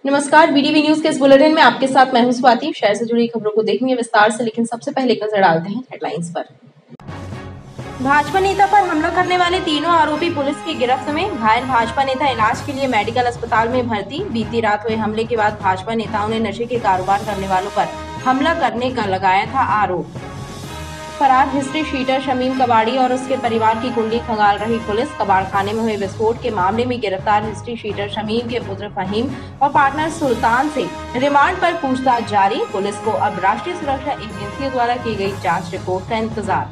नमस्कार, BDV news के इस बुलेटिन में आपके साथ मैं हूं स्वाति। शहर से जुड़ी खबरों को देखेंगे विस्तार से, लेकिन सबसे पहले एक नजर डालते हैं हेडलाइंस पर। भाजपा नेता पर हमला करने वाले तीनों आरोपी पुलिस की गिरफ्त में। घायल भाजपा नेता इलाज के लिए मेडिकल अस्पताल में भर्ती। बीती रात हुए हमले के बाद भाजपा नेताओं ने नशे के कारोबार करने वालों पर हमला करने का लगाया था आरोप। फरार हिस्ट्री शीटर शमीम कबाड़ी और उसके परिवार की कुंडली खंगाल रही पुलिस। कबाड़खाने में हुए विस्फोट के मामले में गिरफ्तार हिस्ट्री शीटर शमीम के पुत्र फहीम और पार्टनर सुल्तान से रिमांड पर पूछताछ जारी। पुलिस को अब राष्ट्रीय सुरक्षा एजेंसियों द्वारा की गई जांच रिपोर्ट का इंतजार।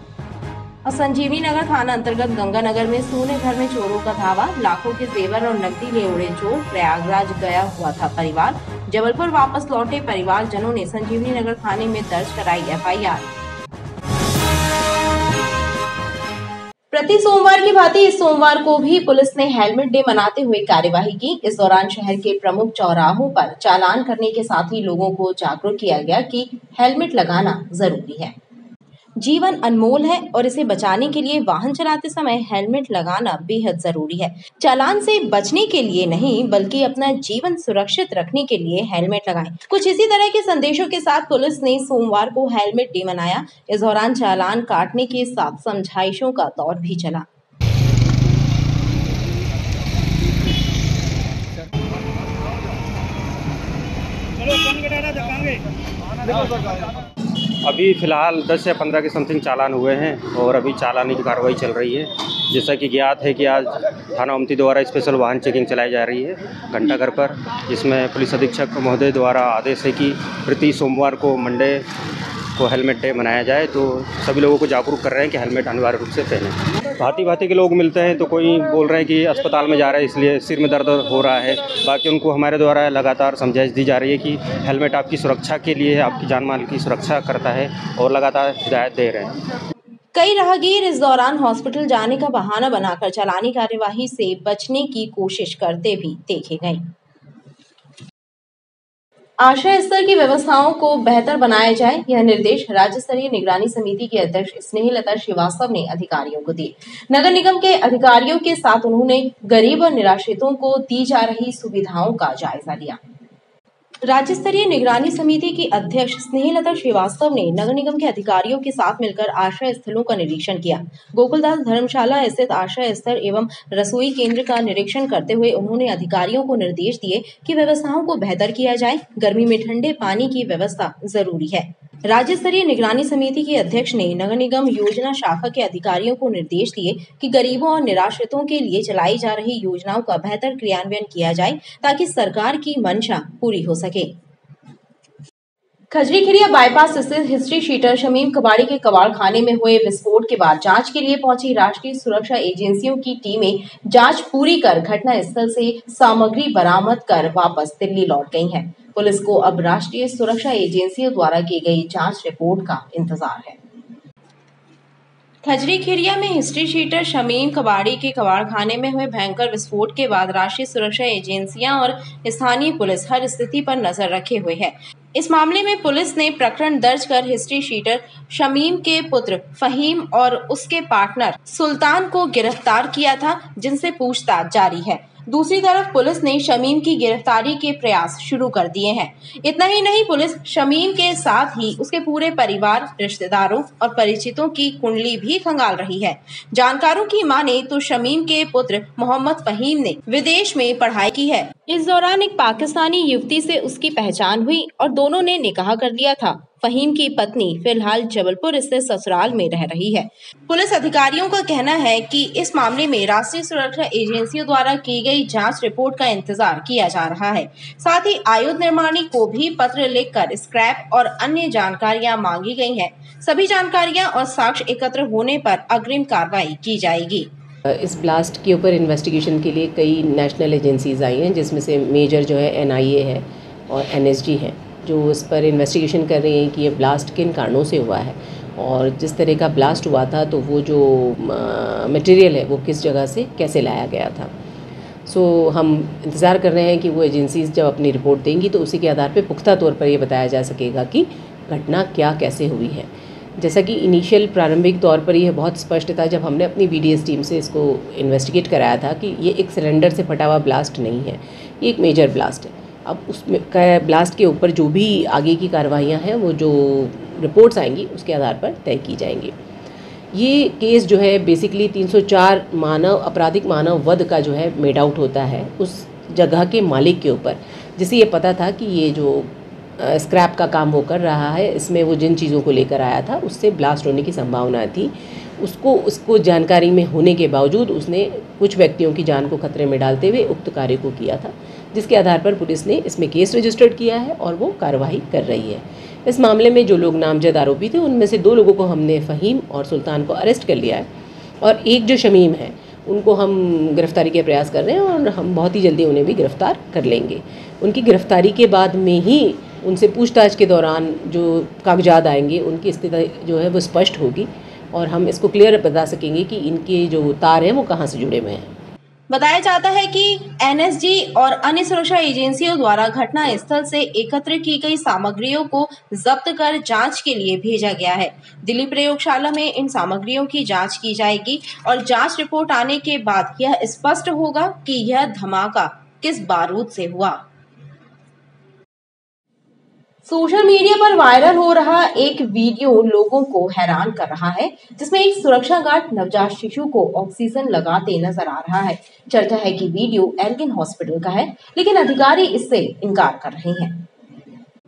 और संजीवनी नगर थाना अंतर्गत गंगानगर में सोने घर में चोरों का धावा। लाखों के जेवर और नकदी ले उड़े चोर। प्रयागराज गया हुआ था परिवार। जबलपुर वापस लौटे परिवारजनों ने संजीवनी नगर थाने में दर्ज कराई एफआईआर। प्रति सोमवार की भांति इस सोमवार को भी पुलिस ने हेलमेट डे मनाते हुए कार्यवाही की। इस दौरान शहर के प्रमुख चौराहों पर चालान करने के साथ ही लोगों को जागरूक किया गया कि हेलमेट लगाना जरूरी है। जीवन अनमोल है और इसे बचाने के लिए वाहन चलाते समय हेलमेट लगाना बेहद जरूरी है। चालान से बचने के लिए नहीं, बल्कि अपना जीवन सुरक्षित रखने के लिए हेलमेट लगाएं। कुछ इसी तरह के संदेशों के साथ पुलिस ने सोमवार को हेलमेट डे मनाया। इस दौरान चालान काटने के साथ समझाइशों का दौर भी चला। अभी फ़िलहाल 10 या 15 के समथिंग चालान हुए हैं और अभी चालानी की कार्रवाई चल रही है। जैसा कि ज्ञात है कि आज थाना ओमती द्वारा स्पेशल वाहन चेकिंग चलाई जा रही है घंटाघर पर, जिसमें पुलिस अधीक्षक महोदय द्वारा आदेश है कि प्रति सोमवार को मंडे को हेलमेट डे मनाया जाए। तो सभी लोगों को जागरूक कर रहे हैं कि हेलमेट अनिवार्य रूप से पहनें। भांति भांति के लोग मिलते हैं, तो कोई बोल रहे हैं कि अस्पताल में जा रहे हैं इसलिए सिर में दर्द हो रहा है। बाकी उनको हमारे द्वारा लगातार समझाइश दी जा रही है कि हेलमेट आपकी सुरक्षा के लिए है, आपकी जान माल की सुरक्षा करता है, और लगातार हिदायत दे रहे हैं। कई राहगीर इस दौरान हॉस्पिटल जाने का बहाना बनाकर चालानी कार्यवाही से बचने की कोशिश करते भी देखे गए। आश्रय स्थल की व्यवस्थाओं को बेहतर बनाया जाए, यह निर्देश राज्य स्तरीय निगरानी समिति की अध्यक्ष स्नेहलता श्रीवास्तव ने अधिकारियों को दिए। नगर निगम के अधिकारियों के साथ उन्होंने गरीब और निराश्रितों को दी जा रही सुविधाओं का जायजा लिया। राज्य स्तरीय निगरानी समिति की अध्यक्ष स्नेहलता श्रीवास्तव ने नगर निगम के अधिकारियों के साथ मिलकर आश्रय स्थलों का निरीक्षण किया। गोकुलदास धर्मशाला स्थित आश्रय स्थल एवं रसोई केंद्र का निरीक्षण करते हुए उन्होंने अधिकारियों को निर्देश दिए कि व्यवस्थाओं को बेहतर किया जाए। गर्मी में ठंडे पानी की व्यवस्था जरूरी है। राज्य स्तरीय निगरानी समिति के अध्यक्ष ने नगर निगम योजना शाखा के अधिकारियों को निर्देश दिए कि गरीबों और निराश्रितों के लिए चलाई जा रही योजनाओं का बेहतर क्रियान्वयन किया जाए, ताकि सरकार की मंशा पूरी हो सके। खजरीखिरिया बाईपास स्थित हिस्ट्री शीटर शमीम कबाड़ी के कबाड़खाने में हुए विस्फोट के बाद जांच के लिए पहुंची राष्ट्रीय सुरक्षा एजेंसियों की टीमें जांच पूरी कर घटना स्थल से सामग्री बरामद कर वापस दिल्ली लौट गई हैं। पुलिस को अब राष्ट्रीय सुरक्षा एजेंसियों द्वारा की गई जांच रिपोर्ट का इंतजार है। खजरीखिरिया में हिस्ट्री शीटर शमीम कबाड़ी के कबाड़खाने में हुए भयंकर विस्फोट के बाद राष्ट्रीय सुरक्षा एजेंसियां और स्थानीय पुलिस हर स्थिति पर नजर रखे हुए है। इस मामले में पुलिस ने प्रकरण दर्ज कर हिस्ट्री शीटर शमीम के पुत्र फहीम और उसके पार्टनर सुल्तान को गिरफ्तार किया था, जिनसे पूछताछ जारी है। दूसरी तरफ पुलिस ने शमीम की गिरफ्तारी के प्रयास शुरू कर दिए हैं। इतना ही नहीं, पुलिस शमीम के साथ ही उसके पूरे परिवार, रिश्तेदारों और परिचितों की कुंडली भी खंगाल रही है। जानकारों की माने तो शमीम के पुत्र मोहम्मद फहीम ने विदेश में पढ़ाई की है। इस दौरान एक पाकिस्तानी युवती से उसकी पहचान हुई और दोनों ने निकाह कर लिया था। फहीम की पत्नी फिलहाल जबलपुर स्थित ससुराल में रह रही है। पुलिस अधिकारियों का कहना है कि इस मामले में राष्ट्रीय सुरक्षा एजेंसियों द्वारा की गई जांच रिपोर्ट का इंतजार किया जा रहा है। साथ ही आयुध निर्माणी को भी पत्र लिखकर स्क्रैप और अन्य जानकारियां मांगी गई हैं। सभी जानकारियां और साक्ष्य एकत्र होने पर अग्रिम कार्रवाई की जाएगी। इस ब्लास्ट के ऊपर इन्वेस्टिगेशन के लिए कई नेशनल एजेंसीज आई हैं, जिसमें से मेजर जो है एनआईए है और एनएसजी है, जो इस पर इन्वेस्टिगेशन कर रही हैं कि ये ब्लास्ट किन कारणों से हुआ है और जिस तरह का ब्लास्ट हुआ था तो वो जो मटेरियल है वो किस जगह से कैसे लाया गया था। हम इंतज़ार कर रहे हैं कि वो एजेंसीज जब अपनी रिपोर्ट देंगी तो उसी के आधार पर पुख्ता तौर पर ये बताया जा सकेगा कि घटना क्या कैसे हुई है। जैसा कि इनिशियल प्रारंभिक तौर पर यह बहुत स्पष्ट था जब हमने अपनी बीडीएस टीम से इसको इन्वेस्टिगेट कराया था कि ये एक सिलेंडर से फटा हुआ ब्लास्ट नहीं है, ये एक मेजर ब्लास्ट है। अब उसमें ब्लास्ट के ऊपर जो भी आगे की कार्रवाइयाँ हैं वो जो रिपोर्ट्स आएंगी उसके आधार पर तय की जाएंगी। ये केस जो है बेसिकली 304 आपराधिक मानव वध का जो है मेड आउट होता है उस जगह के मालिक के ऊपर, जिसे ये पता था कि ये जो स्क्रैप का काम वो कर रहा है, इसमें वो जिन चीज़ों को लेकर आया था उससे ब्लास्ट होने की संभावना थी। उसको जानकारी में होने के बावजूद उसने कुछ व्यक्तियों की जान को खतरे में डालते हुए उक्त कार्य को किया था, जिसके आधार पर पुलिस ने इसमें केस रजिस्टर्ड किया है और वो कार्रवाई कर रही है। इस मामले में जो लोग नामजद आरोपी थे उनमें से 2 लोगों को हमने फ़हीम और सुल्तान को अरेस्ट कर लिया है और एक जो शमीम है उनको हम गिरफ्तारी के प्रयास कर रहे हैं और हम बहुत ही जल्दी उन्हें भी गिरफ्तार कर लेंगे। उनकी गिरफ्तारी के बाद में ही उनसे पूछताछ के दौरान जो कागजात आएंगे उनकी स्थिति जो है वो स्पष्ट होगी और हम इसको क्लियर बता सकेंगे कि इनके जो तार हैं वो कहाँ से जुड़े हुए हैं। बताया जाता है कि एनएसजी और अन्य सुरक्षा एजेंसियों द्वारा घटना स्थल से एकत्र की गई सामग्रियों को जब्त कर जांच के लिए भेजा गया है। दिल्ली प्रयोगशाला में इन सामग्रियों की जांच की जाएगी और जांच रिपोर्ट आने के बाद यह स्पष्ट होगा कि यह धमाका किस बारूद से हुआ। सोशल मीडिया पर वायरल हो रहा एक वीडियो लोगों को हैरान कर रहा है, जिसमें एक सुरक्षा गार्ड नवजात शिशु को ऑक्सीजन लगाते नजर आ रहा है। चर्चा है कि वीडियो एल्गिन हॉस्पिटल का है, लेकिन अधिकारी इससे इनकार कर रहे हैं।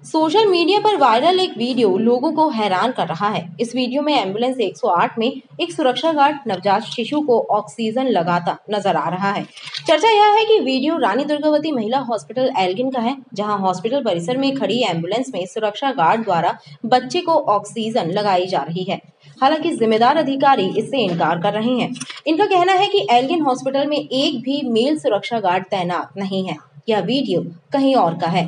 सोशल मीडिया पर वायरल एक वीडियो लोगों को हैरान कर रहा है। इस वीडियो में एम्बुलेंस 108 में एक सुरक्षा गार्ड नवजात शिशु को ऑक्सीजन लगाता नजर आ रहा है। चर्चा यह है कि वीडियो रानी दुर्गावती महिला हॉस्पिटल एल्गिन का है, जहां हॉस्पिटल परिसर में खड़ी एम्बुलेंस में सुरक्षा गार्ड द्वारा बच्चे को ऑक्सीजन लगाई जा रही है। हालांकि जिम्मेदार अधिकारी इससे इनकार कर रहे हैं। इनका कहना है कि एल्गिन हॉस्पिटल में एक भी मेल सुरक्षा गार्ड तैनात नहीं है। यह वीडियो कहीं और का है।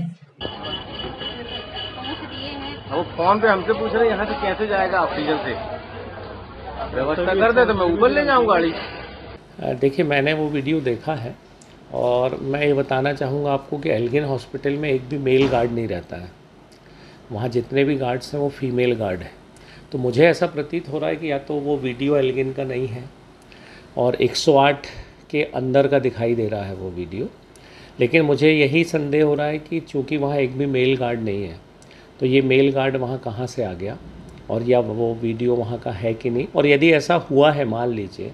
वो फोन पे हमसे पूछ रहे हैं यहाँ से कैसे जाएगा ऑक्सीजन से, व्यवस्था कर दे तो मैं ऊपर ले जाऊँ गाड़ी। देखिए, मैंने वो वीडियो देखा है और मैं ये बताना चाहूँगा आपको कि एल्गिन हॉस्पिटल में एक भी मेल गार्ड नहीं रहता है। वहाँ जितने भी गार्ड्स हैं वो फीमेल गार्ड हैं। तो मुझे ऐसा प्रतीत हो रहा है कि या तो वो वीडियो एल्गिन का नहीं है और 108 के अंदर का दिखाई दे रहा है वो वीडियो, लेकिन मुझे यही संदेह हो रहा है कि चूँकि वहाँ एक भी मेल गार्ड नहीं है तो ये मेल गार्ड वहाँ कहाँ से आ गया और या वो वीडियो वहाँ का है कि नहीं। और यदि ऐसा हुआ है मान लीजिए,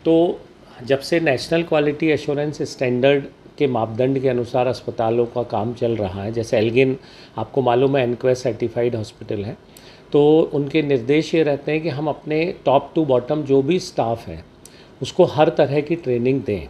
तो जब से नेशनल क्वालिटी एश्योरेंस स्टैंडर्ड के मापदंड के अनुसार अस्पतालों का काम चल रहा है, जैसे एल्गिन आपको मालूम है एनक्वेस्ट सर्टिफाइड हॉस्पिटल है, तो उनके निर्देश ये रहते हैं कि हम अपने टॉप टू बॉटम जो भी स्टाफ है उसको हर तरह की ट्रेनिंग दें,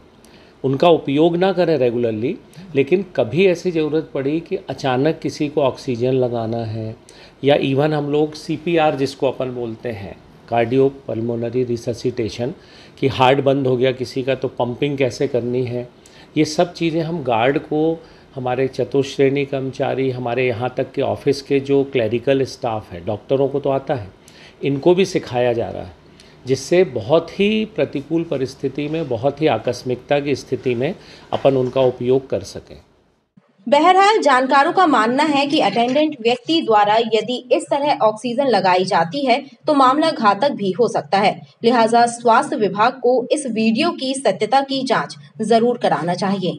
उनका उपयोग ना करें रेगुलरली, लेकिन कभी ऐसी ज़रूरत पड़ी कि अचानक किसी को ऑक्सीजन लगाना है या इवन हम लोग CPR जिसको अपन बोलते हैं कार्डियो पल्मोनरी रिससिटेशन, कि हार्ट बंद हो गया किसी का तो पंपिंग कैसे करनी है, ये सब चीज़ें हम गार्ड को, हमारे चतुश्रेणी कर्मचारी, हमारे यहाँ तक के ऑफिस के जो क्लरिकल स्टाफ है, डॉक्टरों को तो आता है, इनको भी सिखाया जा रहा है, जिससे बहुत ही प्रतिकूल परिस्थिति में, बहुत ही आकस्मिकता की स्थिति में अपन उनका उपयोग कर सकें। बहरहाल जानकारों का मानना है कि अटेंडेंट व्यक्ति द्वारा यदि इस तरह ऑक्सीजन लगाई जाती है तो मामला घातक भी हो सकता है। लिहाजा स्वास्थ्य विभाग को इस वीडियो की सत्यता की जांच जरूर कराना चाहिए।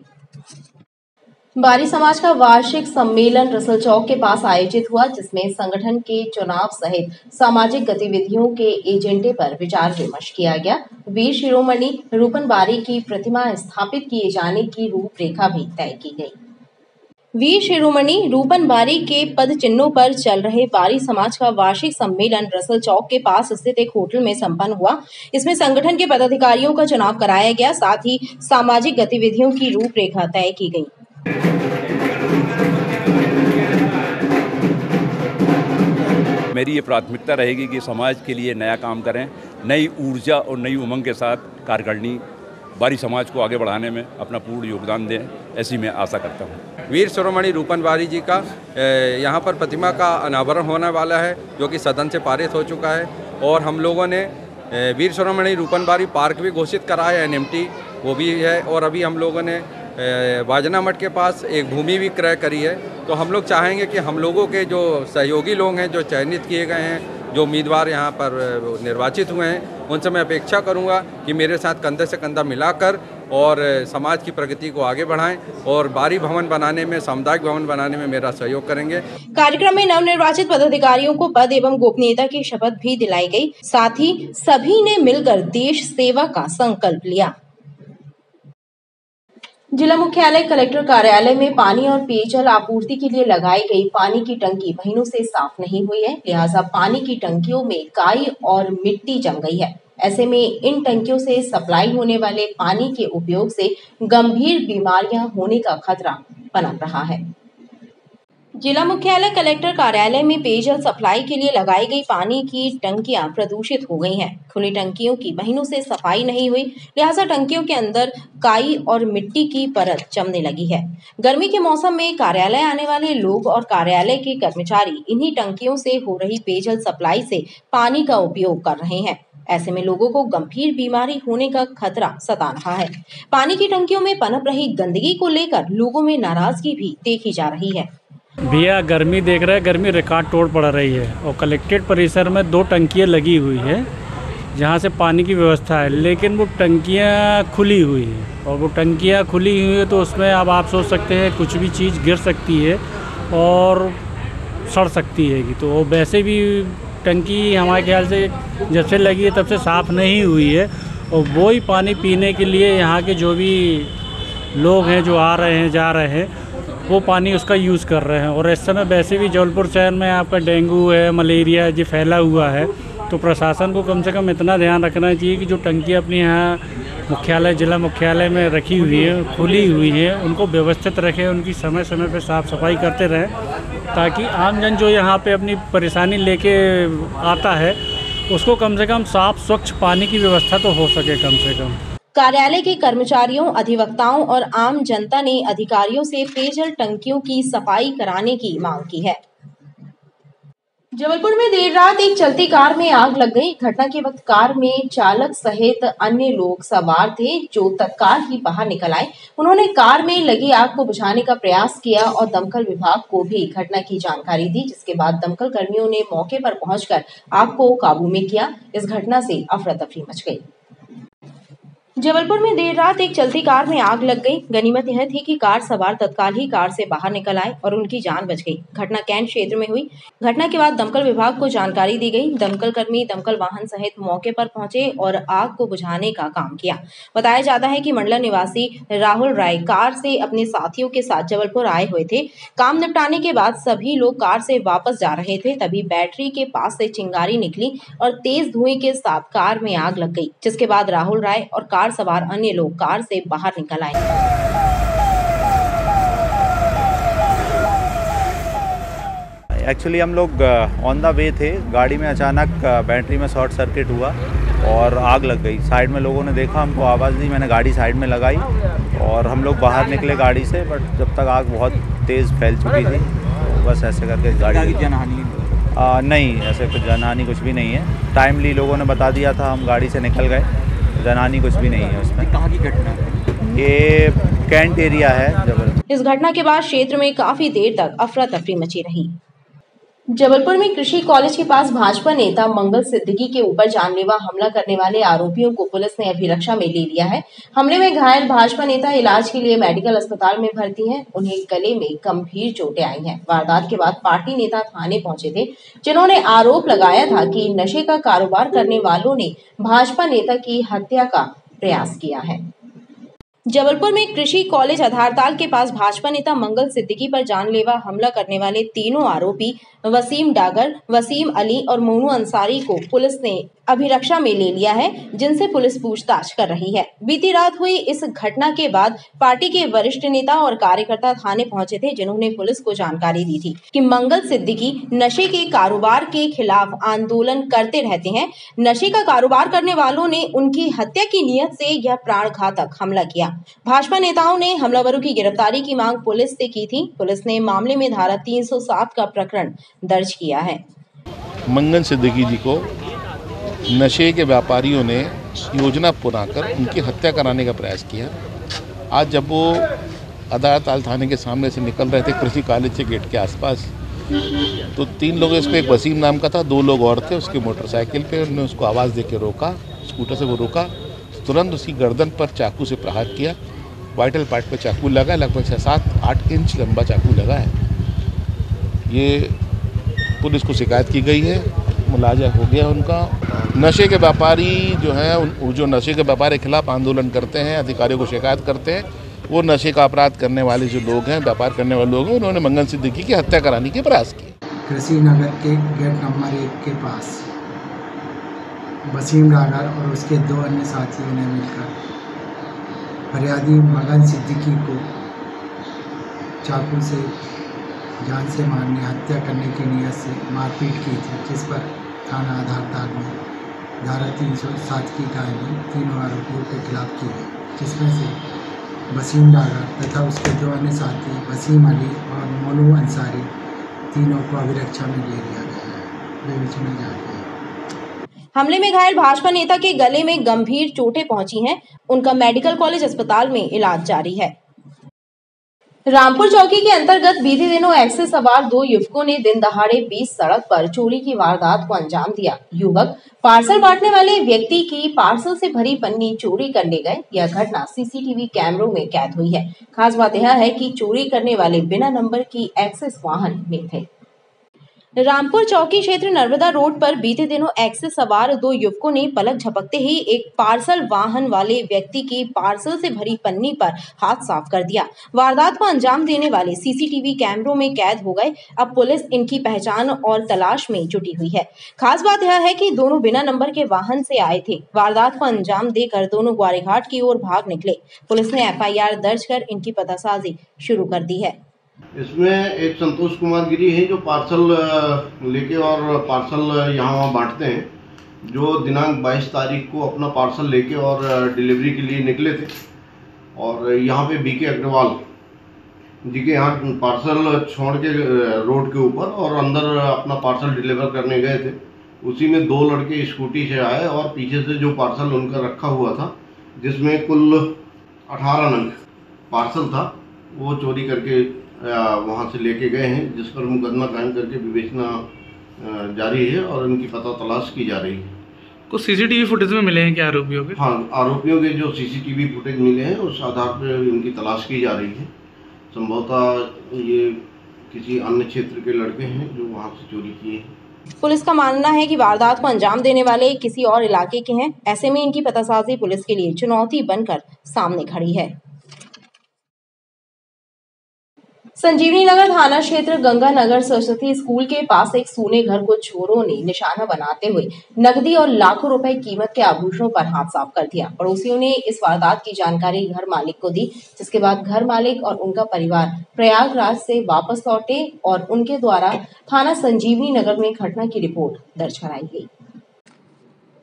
बारी समाज का वार्षिक सम्मेलन रसल चौक के पास आयोजित हुआ, जिसमें संगठन के चुनाव सहित सामाजिक गतिविधियों के एजेंडे पर विचार विमर्श किया गया। वीर शिरोमणि रूपन बारी की प्रतिमा स्थापित किए जाने की रूपरेखा भी तय की गई। वीर शिरोमणि रूपन बारी के पद चिन्हों पर चल रहे बारी समाज का वार्षिक सम्मेलन रसल चौक के पास स्थित एक होटल में संपन्न हुआ। इसमें संगठन के पदाधिकारियों का चुनाव कराया गया, साथ ही सामाजिक गतिविधियों की रूपरेखा तय की गई। मेरी ये प्राथमिकता रहेगी कि समाज के लिए नया काम करें, नई ऊर्जा और नई उमंग के साथ कार्यकारिणी बारी समाज को आगे बढ़ाने में अपना पूर्ण योगदान दें, ऐसी मैं आशा करता हूँ। वीर शिरोमणि रूपन बारी जी का यहाँ पर प्रतिमा का अनावरण होने वाला है, जो कि सदन से पारित हो चुका है, और हम लोगों ने वीर शिरोमणि रूपन बारी पार्क भी घोषित करा है, NMT वो भी है, और अभी हम लोगों ने वाजना मठ के पास एक भूमि भी क्रय करी है। तो हम लोग चाहेंगे कि हम लोगों के जो सहयोगी लोग हैं, जो चयनित किए गए हैं, जो उम्मीदवार यहाँ पर निर्वाचित हुए हैं उनसे मैं अपेक्षा करूँगा कि मेरे साथ कंधे से कंधा मिलाकर और समाज की प्रगति को आगे बढ़ाएं और बारी भवन बनाने में, सामुदायिक भवन बनाने में मेरा सहयोग करेंगे। कार्यक्रम में नवनिर्वाचित पदाधिकारियों को पद एवं गोपनीयता की शपथ भी दिलाई गई। साथ ही सभी ने मिलकर देश सेवा का संकल्प लिया। जिला मुख्यालय कलेक्टर कार्यालय में पानी और पेयजल आपूर्ति के लिए लगाई गई पानी की टंकी महीनों से साफ नहीं हुई है, लिहाजा पानी की टंकियों में काई और मिट्टी जम गई है। ऐसे में इन टंकियों से सप्लाई होने वाले पानी के उपयोग से गंभीर बीमारियां होने का खतरा पनप रहा है। जिला मुख्यालय कलेक्टर कार्यालय में पेयजल सप्लाई के लिए लगाई गई पानी की टंकियां प्रदूषित हो गई हैं। खुली टंकियों की महीनों से सफाई नहीं हुई, लिहाजा टंकियों के अंदर काई और मिट्टी की परत जमने लगी है। गर्मी के मौसम में कार्यालय आने वाले लोग और कार्यालय के कर्मचारी इन्हीं टंकियों से हो रही पेयजल सप्लाई से पानी का उपयोग कर रहे हैं। ऐसे में लोगों को गंभीर बीमारी होने का खतरा सता रहा है। पानी की टंकियों में पनप रही गंदगी को लेकर लोगों में नाराजगी भी देखी जा रही है। भैया गर्मी देख रहे हैं, गर्मी रिकॉर्ड तोड़ पड़ रही है और कलेक्ट्रेट परिसर में 2 टंकियाँ लगी हुई है जहाँ से पानी की व्यवस्था है, लेकिन वो टंकियाँ खुली हुई हैं और वो टंकियाँ खुली हुई है तो उसमें अब आप सोच सकते हैं कुछ भी चीज़ गिर सकती है और सड़ सकती है। तो वो वैसे भी टंकी हमारे ख्याल से जब से लगी है तब से साफ़ नहीं हुई है और वो ही पानी पीने के लिए यहाँ के जो भी लोग हैं जो आ रहे हैं जा रहे हैं वो पानी उसका यूज़ कर रहे हैं। और इस समय वैसे भी जबलपुर शहर में आपका डेंगू है, मलेरिया ये फैला हुआ है, तो प्रशासन को कम से कम इतना ध्यान रखना चाहिए कि जो टंकी अपनी यहाँ मुख्यालय जिला मुख्यालय में रखी हुई है, खुली हुई है, उनको व्यवस्थित रखें, उनकी समय समय पर साफ़ सफाई करते रहें ताकि आमजन जो यहाँ पे अपनी परेशानी लेके आता है उसको कम से कम साफ़ स्वच्छ पानी की व्यवस्था तो हो सके कम से कम। कार्यालय के कर्मचारियों, अधिवक्ताओं और आम जनता ने अधिकारियों से पेयजल टंकियों की सफाई कराने की मांग की है। जबलपुर में देर रात एक चलती कार में आग लग गई। घटना के वक्त कार में चालक सहित अन्य लोग सवार थे जो तत्काल ही बाहर निकल आए। उन्होंने कार में लगी आग को बुझाने का प्रयास किया और दमकल विभाग को भी घटना की जानकारी दी, जिसके बाद दमकल कर्मियों ने मौके पर पहुंचकर आग को काबू में किया। इस घटना से अफरा तफरी मच गई। जबलपुर में देर रात एक चलती कार में आग लग गई। गनीमत यह थी कि कार सवार तत्काल ही कार से बाहर निकल आए और उनकी जान बच गई। घटना कैंट क्षेत्र में हुई। घटना के बाद दमकल विभाग को जानकारी दी गई। दमकल कर्मी दमकल वाहन सहित मौके पर पहुंचे और आग को बुझाने का काम किया। बताया जाता है कि मंडला निवासी राहुल राय कार से अपने साथियों के साथ जबलपुर आए हुए थे। काम निपटाने के बाद सभी लोग कार से वापस जा रहे थे, तभी बैटरी के पास से चिंगारी निकली और तेज धुएं के साथ कार में आग लग गई, जिसके बाद राहुल राय और कार सवार अन्य लोग कार से बाहर निकल आए। एक्चुअली हम लोग ऑन द वे थे, गाड़ी में अचानक बैटरी में शॉर्ट सर्किट हुआ और आग लग गई। साइड में लोगों ने देखा, हमको आवाज़ दी, मैंने गाड़ी साइड में लगाई और हम लोग बाहर निकले गाड़ी से, बट जब तक आग बहुत तेज़ फैल चुकी थी तो बस ऐसे करके गाड़ी की जनहानि नहीं, ऐसे कुछ जनहानि कुछ भी नहीं है। टाइमली लोगों ने बता दिया था, हम गाड़ी से निकल गए, जनहानि कुछ भी नहीं है उसमें। कहाँ की घटना है? ये कैंट एरिया है जबलपुर। इस घटना के बाद क्षेत्र में काफी देर तक अफरा तफरी मची रही। जबलपुर में कृषि कॉलेज के पास भाजपा नेता मंगल सिद्दीकी के ऊपर जानलेवा हमला करने वाले आरोपियों को पुलिस ने अभिरक्षा में ले लिया है। हमले में घायल भाजपा नेता इलाज के लिए मेडिकल अस्पताल में भर्ती हैं। उन्हें गले में गंभीर चोटें आई हैं। वारदात के बाद पार्टी नेता थाने पहुंचे थे, जिन्होंने आरोप लगाया था कि नशे का कारोबार करने वालों ने भाजपा नेता की हत्या का प्रयास किया है। जबलपुर में कृषि कॉलेज आधारताल के पास भाजपा नेता मंगल सिद्दीकी पर जानलेवा हमला करने वाले तीनों आरोपी वसीम डागर, वसीम अली और मोनू अंसारी को पुलिस ने अभिरक्षा में ले लिया है, जिनसे पुलिस पूछताछ कर रही है। बीती रात हुई इस घटना के बाद पार्टी के वरिष्ठ नेता और कार्यकर्ता थाने पहुंचे थे, जिन्होंने पुलिस को जानकारी दी थी कि मंगल सिद्दीकी नशे के कारोबार के खिलाफ आंदोलन करते रहते हैं। नशे का कारोबार करने वालों ने उनकी हत्या की नीयत से यह प्राणघातक हमला किया। भाजपा नेताओं ने हमलावरों की गिरफ्तारी की मांग पुलिस से की थी। पुलिस ने मामले में धारा 307 का प्रकरण दर्ज किया है। मंगल सिद्दीकी जी को नशे के व्यापारियों ने योजना बनाकर उनकी हत्या कराने का प्रयास किया। आज जब वो आधारताल थाने के सामने से निकल रहे थे कृषि कॉलेज के गेट के आसपास, तो 3 लोग इसमें, एक वसीम नाम का था, 2 लोग और थे उसके मोटरसाइकिल पे। उन्होंने उसको आवाज़ दे के रोका, स्कूटर से वो रोका, तुरंत उसकी गर्दन पर चाकू से प्रहार किया। वाइटल पार्ट पे चाकू लगा, लगभग 6-7-8 इंच लंबा चाकू लगा है। ये पुलिस को शिकायत की गई है, मुलाजा हो गया उनका। नशे के व्यापारी जो हैं, जो नशे के व्यापारी के खिलाफ आंदोलन करते हैं, अधिकारियों को शिकायत करते हैं, वो नशे का अपराध करने वाले जो लोग हैं, व्यापार करने वाले लोग हैं, उन्होंने मंगन सिद्दीकी की हत्या कराने के प्रयास किए। कृषि नगर के गेट नंबर 1 के पास वसीम डागर और उसके 2 अन्य साथियों ने मिलकर फरियादी मंगन सिद्दीकी को चाकू से जान से मारने, हत्या करने की नीयत से मारपीट की थी, जिस पर थाना आधारताल में धारा 307 की कार्रवाई 3 आरोपियों के खिलाफ की है, जिसमें से वसीम डागर तथा उसके 2 अन्य साथी वसीम अली और मोनू अंसारी, तीनों को अभिरक्षा में ले लिया गया है। वे विचारणा जा रही है। हमले में घायल भाजपा नेता के गले में गंभीर चोटें पहुंची हैं, उनका मेडिकल कॉलेज अस्पताल में इलाज जारी है। रामपुर चौकी के अंतर्गत बीते दिनों एक्सेस सवार 2 युवकों ने दिन दहाड़े बीच सड़क पर चोरी की वारदात को अंजाम दिया। युवक पार्सल बांटने वाले व्यक्ति की पार्सल से भरी पन्नी चोरी करने गए। यह घटना सीसीटीवी कैमरों में कैद हुई है। खास बात यह है कि चोरी करने वाले बिना नंबर की एक्सेस वाहन में थे। रामपुर चौकी क्षेत्र नर्मदा रोड पर बीते दिनों एक्सेस सवार 2 युवकों ने पलक झपकते ही एक पार्सल वाहन वाले व्यक्ति की पार्सल से भरी पन्नी पर हाथ साफ कर दिया। वारदात को अंजाम देने वाले सीसीटीवी कैमरों में कैद हो गए। अब पुलिस इनकी पहचान और तलाश में जुटी हुई है। खास बात यह है कि दोनों बिना नंबर के वाहन से आए थे। वारदात को अंजाम देकर दोनों ग्वारीघाट की ओर भाग निकले। पुलिस ने FIR दर्ज कर इनकी पतासाजी शुरू कर दी है। इसमें एक संतोष कुमार गिरी है जो पार्सल लेके और पार्सल यहाँ वहाँ बांटते हैं, जो दिनांक 22 तारीख को अपना पार्सल लेके और डिलीवरी के लिए निकले थे और यहाँ पे BK अग्रवाल जी के यहाँ पार्सल छोड़ के रोड के ऊपर और अंदर अपना पार्सल डिलीवर करने गए थे। उसी में 2 लड़के स्कूटी से आए और पीछे से जो पार्सल उनका रखा हुआ था, जिसमें कुल 18 नंग पार्सल था, वो चोरी करके वहाँ से लेके गए हैं, जिस पर मुकदमा कायम करके विवेचना जारी है और उनकी पता तलाश की जा रही है। कुछ CCTV फुटेज में मिले हैं क्या आरोपियों के? हाँ, आरोपियों के जो CCTV फुटेज मिले हैं उस आधार पर उनकी तलाश की जा रही है। संभवतः ये किसी अन्य क्षेत्र के लड़के हैं जो वहाँ से चोरी किए हैं। पुलिस का मानना है कि वारदात को अंजाम देने वाले किसी और इलाके के हैं। ऐसे में इनकी पतासाजी पुलिस के लिए चुनौती बनकर सामने खड़ी है। संजीवनी नगर थाना क्षेत्र गंगानगर सरस्वती स्कूल के पास एक सूने घर को चोरों ने निशाना बनाते हुए नकदी और लाखों रुपए कीमत के आभूषणों पर हाथ साफ कर दिया। पड़ोसियों ने इस वारदात की जानकारी घर मालिक को दी, जिसके बाद घर मालिक और उनका परिवार प्रयागराज से वापस लौटे और उनके द्वारा थाना संजीवनी नगर में घटना की रिपोर्ट दर्ज कराई गई।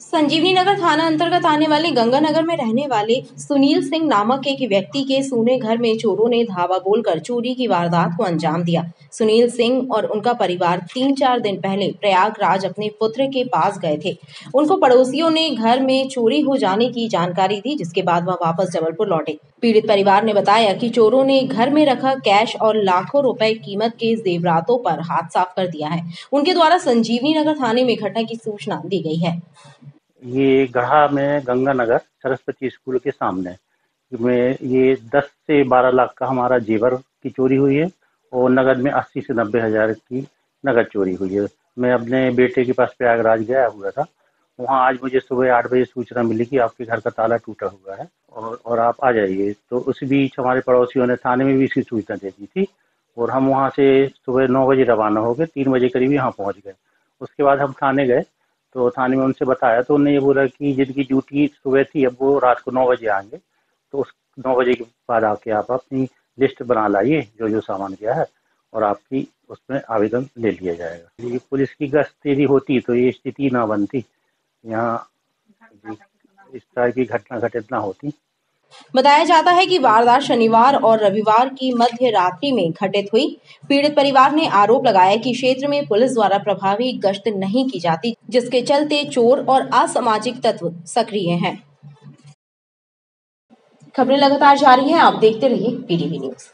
संजीवनी नगर थाना अंतर्गत आने वाले गंगानगर में रहने वाले सुनील सिंह नामक एक व्यक्ति के सूने घर में चोरों ने धावा बोलकर चोरी की वारदात को अंजाम दिया। सुनील सिंह और उनका परिवार 3-4 दिन पहले प्रयागराज अपने पुत्र के पास गए थे। उनको पड़ोसियों ने घर में चोरी हो जाने की जानकारी दी, जिसके बाद वह वापस जबलपुर लौटे। पीड़ित परिवार ने बताया कि चोरों ने घर में रखा कैश और लाखों रुपए कीमत के जेवरातों पर हाथ साफ कर दिया है। उनके द्वारा संजीवनी नगर थाने में घटना की सूचना दी गई है। ये गढ़ा में गंगानगर सरस्वती स्कूल के सामने में ये 10 से 12 लाख का हमारा जेवर की चोरी हुई है और नगद में 80 से 90 हज़ार की नगद चोरी हुई है। मैं अपने बेटे के पास प्रयागराज गया हुआ था। वहाँ आज मुझे सुबह 8 बजे सूचना मिली कि आपके घर का ताला टूटा हुआ है और आप आ जाइए। तो उस बीच हमारे पड़ोसियों ने थाने में भी इसकी सूचना दे दी थी और हम वहाँ से सुबह 9 बजे रवाना हो गए। 3 बजे करीब यहाँ पहुँच गए। उसके बाद हम थाने गए तो थाने में उनसे बताया तो उन्होंने ये बोला कि जिनकी ड्यूटी सुबह थी अब वो रात को 9 बजे आएंगे, तो उस 9 बजे के बाद आके आप अपनी लिस्ट बना लाइए जो जो सामान गया है और आपकी उसमें आवेदन ले लिया जाएगा। ये पुलिस की गश्त यदि होती तो ये स्थिति ना बनती, यहाँ इस तरह की घटना घटित ना होती। बताया जाता है कि वारदात शनिवार और रविवार की मध्य रात्रि में घटित हुई। पीड़ित परिवार ने आरोप लगाया कि क्षेत्र में पुलिस द्वारा प्रभावी गश्त नहीं की जाती, जिसके चलते चोर और असामाजिक तत्व सक्रिय हैं। खबरें लगातार जारी हैं, आप देखते रहिए PTV न्यूज।